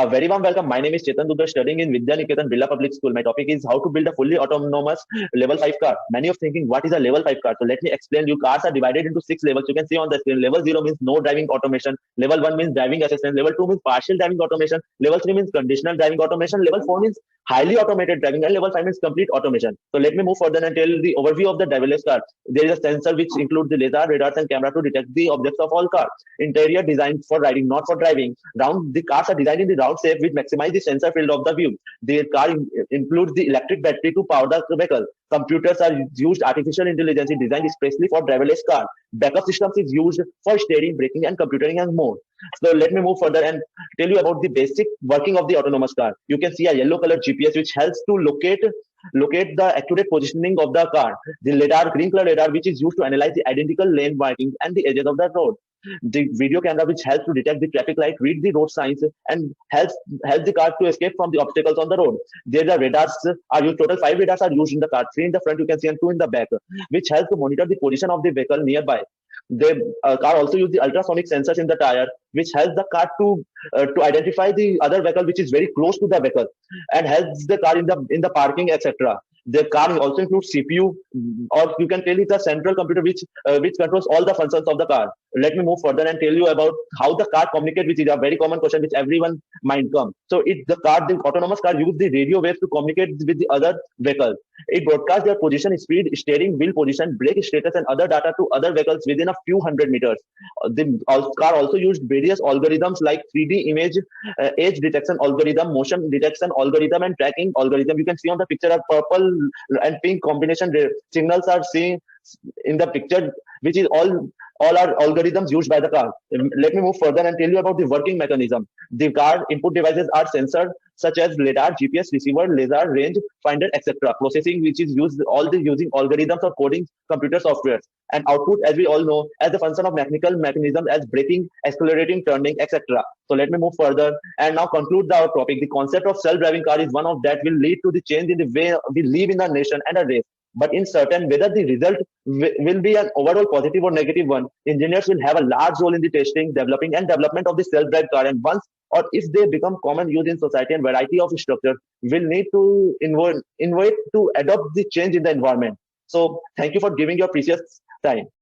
A very warm welcome. My name is Chetan Duggar, studying in Vidya Niketan Birla Public School. My topic is how to build a fully autonomous level 5 car. Many of thinking, what is a level 5 car? So let me explain you. Cars are divided into 6 levels. You can see on the screen. Level 0 means no driving automation. Level 1 means driving assistance. Level 2 means partial driving automation. Level 3 means conditional driving automation. Level 4 means highly automated driving. And level 5 means complete automation. So let me move further and tell you the overview of the driverless car. There is a sensor which includes the laser, radars, and camera to detect the objects of all cars. Interior designed for riding, not for driving. Round the cars are designed in the round shape which maximize the sensor field of the view. The car includes the electric battery to power the vehicle. Computers are used artificial intelligence designed especially for driverless car. Backup systems is used for steering, braking, and computering and more. So let me move further and tell you about the basic working of the autonomous car. You can see a yellow color GPS which helps to locate the accurate positioning of the car. The radar, green color radar, which is used to analyze the identical lane markings and the edges of the road. The video camera, which helps to detect the traffic light, read the road signs, and helps the car to escape from the obstacles on the road. There are radars are used. Total 5 radars are used in the car. 3 in the front, you can see, and 2 in the back, which helps to monitor the position of the vehicle nearby. The car also use the ultrasonic sensors in the tire, which helps the car to identify the other vehicle which is very close to the vehicle, and helps the car in the parking, etc. The car also includes CPU, or you can tell it a central computer which controls all the functions of the car. Let me move further and tell you about how the car communicate, which is a very common question which everyone might come. So the autonomous car use the radio waves to communicate with the other vehicles. It broadcasts their position, speed, steering wheel position, brake status, and other data to other vehicles within a few hundred meters. The car also used various algorithms like 3D image, age detection algorithm, motion detection algorithm, and tracking algorithm. You can see on the picture a purple and pink combination signals are seen in the picture, which is all are algorithms used by the car. Let me move further and tell you about the working mechanism. The car input devices are sensors such as radar, GPS, receiver, laser, range finder, etc. Processing, which is used all the using algorithms or coding computer software. And output, as we all know, as a function of mechanical mechanism as braking, accelerating, turning, etc. So let me move further and now conclude our topic. The concept of self-driving car is one of that will lead to the change in the way we live in a nation and a race. But in certain, whether the result will be an overall positive or negative one, engineers will have a large role in the testing, developing, and development of the self-drive car. And once or if they become common use in society and variety of structure, will need to innovate to adopt the change in the environment. So thank you for giving your precious time.